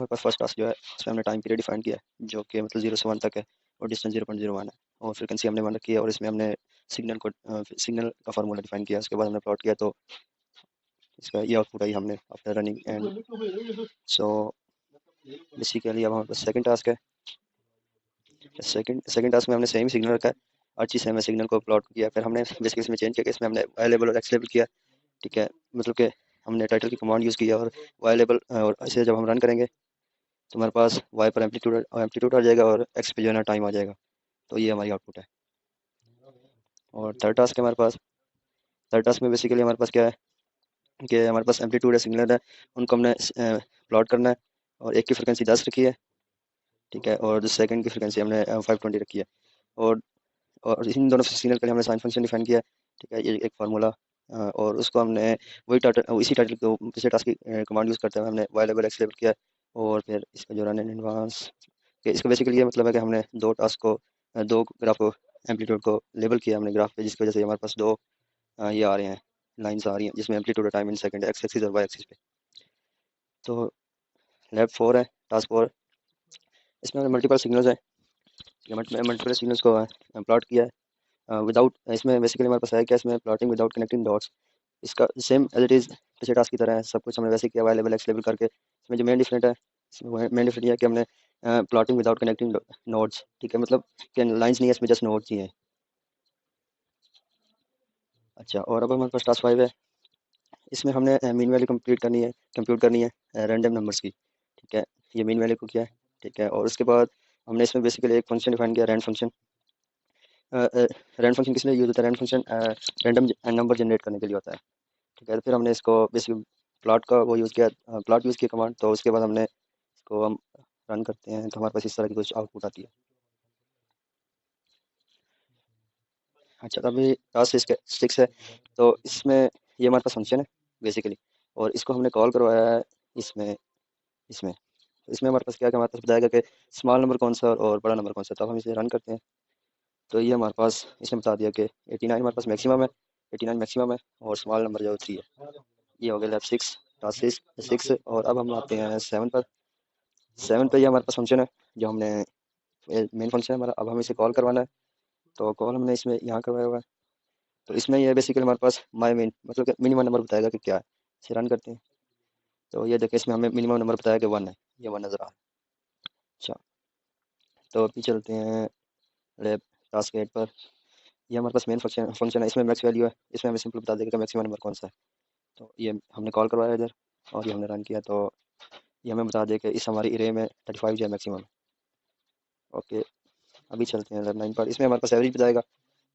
हमारे पास first task जो है उसमें हमने टाइम पीरियड डिफाइन किया है जो कि मतलब 0 से 1 तक है और डिस्टेंस 0.01 है और फ्रिक्वेंसी हमने मान रखी है और इसमें हमने सिग्नल का फार्मूला डिफाइन किया, उसके बाद हमने प्लॉट किया तो इसका ये आउटपुट आई हमने after running and so basically अब हमारे पास सेकंड टास्क है। सेकंड टास्क में हमने सेम सिग्नल रखा है, अच्छी से हमने सिग्नल को प्लॉट किया, फिर हमने बेसिकली इसमें चेंज किया कि इसमें हमने वाई लेवल और एक्स लेवल किया। ठीक है, मतलब कि हमने टाइटल की कमांड यूज़ किया और वाई लेवल और इसे जब हम रन करेंगे तो हमारे पास वाई पर एम्पलीट्यूड आ जाएगा और एक्स पे जो है ना टाइम आ जाएगा। तो ये हमारी आउटपुट है। और थर्ड टास्क है हमारे पास। थर्ड टास्क में बेसिकली हमारे पास क्या है कि हमारे पास एम्पलीट्यूड है, सिग्नल है, उनको हमने प्लॉट करना है और एक की फ्रिक्वेंसी 10 रखी है। ठीक है, और सेकंड की फ्रिक्वेंसी हमने 520 रखी है और इन दोनों सिग्नल के लिए हमने साइन फंक्शन डिफाइन किया है। ठीक है, ये एक फार्मूला और उसको हमने वही टाइटल इसी टाइटल को पिछले टास्क की कमांड यूज़ करते हुए हमने वाई लेवल एक्स लेवल किया है और फिर इसका जो रन इन एडवांस कि इसका बेसिकली ये मतलब है कि हमने दो टास्क को दो ग्राफ को एम्पलीट्यूड को लेबल किया हमने ग्राफ पे, जिसकी वजह से हमारे पास दो ये आ रहे हैं, लाइंस आ रही हैं जिसमें amplitude time in second x axis और वाई एक्सिस पे। तो लेफ्ट 4 है, टास्क 4। इसमें हमने मल्टीपल सिग्नल्स है, मल्टीपल सिग्नल्स को प्लॉट किया है विदाउट, इसमें बेसिकली हमारे पास है क्या, इसमें प्लॉटिंग विदाउट कनेक्टिंग डॉट्स। इसका सेम एज इट इज़ पिछले टास्क की तरह है, सब कुछ हमने वैसे किया वाई लेवल एक्स लेवल करके। इसमें जो मेन डिफरेंट है, मेन डिफरेंट ये है कि हमने प्लॉटिंग विदाउट कनेक्टिंग नोड्स। ठीक है, मतलब कि लाइंस नहीं है इसमें, जस्ट नोड्स ही हैं। अच्छा, और अब हमारे पास टास्क 5 है। इसमें हमने मीन वैल्यू कंप्यूट करनी है रैंडम नंबर्स की। ठीक है, ये मीन वैल्यू को किया है। ठीक है, और उसके बाद हमने इसमें बेसिकली एक फंक्शन डिफाइन किया, रैंड फंक्शन। रैंड फंक्शन किस लिए यूज होता है? Rand function random number generate करने के लिए होता है। ठीक है, तो फिर हमने इसको बेसिक प्लॉट का वो यूज़ किया, प्लॉट यूज़ किया कमांड, तो उसके बाद हमने इसको हम रन करते हैं तो हमारे पास इस तरह की कुछ आउटपुट आती है। अच्छा, तो अभी टास्क 6 है, तो इसमें ये हमारे पास फंक्शन है बेसिकली और इसको हमने कॉल करवाया है इसमें इसमें तो इसमें हमारे पास क्या क्या हमारे पास बताएगा कि स्मॉल नंबर कौन सा और बड़ा नंबर कौन सा। तो अब हम इसे रन करते हैं तो ये हमारे पास इसने बता दिया कि 89 हमारे पास मैक्सिमम है, 89 मैक्सिमम है और स्मॉल नंबर जो 3 है। ये हो गया लेफ्ट 6, टास्क 6। और अब हम आते हैं 7 पर। 7 पे ये हमारे पास फंक्शन है जो हमने मेन फंक्शन है हमारा, अब हम इसे कॉल करवाना है। तो कॉल हमने इसमें यहाँ करवाया हुआ है, तो इसमें ये बेसिकली हमारे पास माई मिन मतलब कि मिनिमम नंबर बताएगा कि क्या है। इसे रन करते हैं तो ये देखिए इसमें हमें मिनिमम नंबर बताया कि 1 है, ये 1 नज़र आ रहा है। अच्छा, तो अभी चलते हैं लैब टास्क 8 पर। ये हमारे पास मेन फंक्शन है, इसमें मैक्स वैल्यू है, इसमें हमें सिंपल बता देगा कि मैक्सिमम नंबर कौन सा है। तो ये हमने कॉल करवाया इधर और ये हमने रन किया तो ये हमें बता देगा कि इस हमारी इरे में 35 जो है मैक्सिमम। ओके, अभी चलते हैं लैब 9 पर। इसमें हमारे पास एवरेज बताएगा,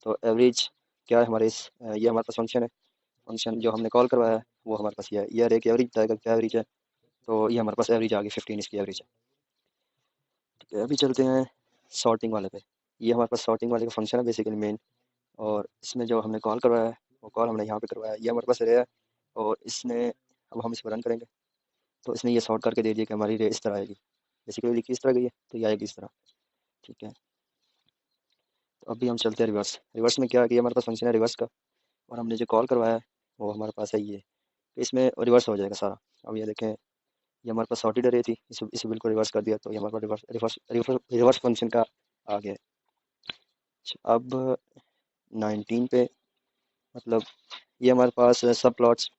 तो एवरेज क्या है हमारे ये हमारे पास फंक्शन है, फंक्शन जो हमने कॉल करवाया है वो हमारे पास ये है, ये एक एवरेज बताएगा क्या एवरेज है। तो ये हमारे पास एवरेज आ गई 15, इसकी एवरेज है। ठीक है, अभी चलते हैं सॉर्टिंग वाले पे। ये हमारे पास सॉर्टिंग वाले का फंक्शन है बेसिकली मेन, और इसमें जो हमने कॉल करवाया है वो कॉल हमने यहाँ पे करवाया है, ये हमारे पास रे है और इसने अब हम इसको रन करेंगे तो इसने ये सॉर्ट करके दे दिया कि हमारी रे इस तरह आएगी, बेसिकली लिखी इस तरह गई है तो ये आएगी इस तरह। ठीक है, तो अभी हम चलते हैं रिवर्स। रिवर्स में क्या है कि ये हमारे पास फंक्शन है रिवर्स का और हमने जो कॉल करवाया है वो हमारे पास है ये, तो इसमें रिवर्स हो जाएगा सारा। अब ये देखें, ये हमारे पास सॉर्टेड अरे थी, इसे बिल्कुल रिवर्स कर दिया तो ये हमारे पास reverse reverse reverse reverse function का आ गया। अच्छा, अब 19 पे मतलब ये हमारे पास सब प्लॉट्स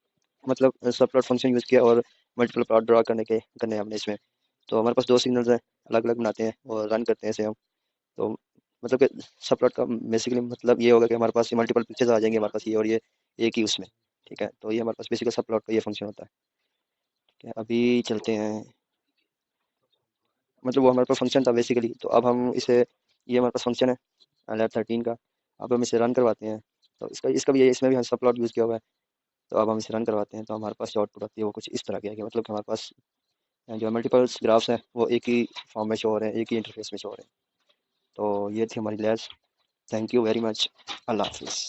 मतलब सब प्लॉट फंक्शन यूज़ किया और मल्टीपल प्लॉट ड्रा करने हमने इसमें। तो हमारे पास दो सिग्नल्स हैं, अलग अलग बनाते हैं और रन करते हैं इसे हम। तो मतलब कि सब प्लॉट का बेसिकली मतलब ये होगा कि हमारे पास मल्टीपल पिक्चर्स आ जाएंगे हमारे पास ये और ये एक ही उसमें। ठीक है, तो ये हमारे पास बेसिकली सब प्लॉट का ये फंक्शन होता है। ठीक है, अभी चलते हैं, मतलब वो हमारे पास फंक्शन था बेसिकली, तो अब हम इसे ये हमारे पास फंक्शन है लैब 13 का, अब हम इसे रन करवाते हैं। तो इसका इसका भी इसमें भी हम सब प्लॉट यूज़ किया हुआ है। तो अब हम इसे रन करवाते हैं तो हमारे पास जो आउटपुट आती है वो कुछ इस तरह की है कि मतलब कि हमारे पास जो मल्टीपल्स ग्राफ्स हैं वो एक ही फॉर्म में शो हो रहे हैं, एक ही इंटरफेस में शो हो रहे हैं। तो ये थी हमारी labs. Thank you very much. अल्लाह हाफिज़।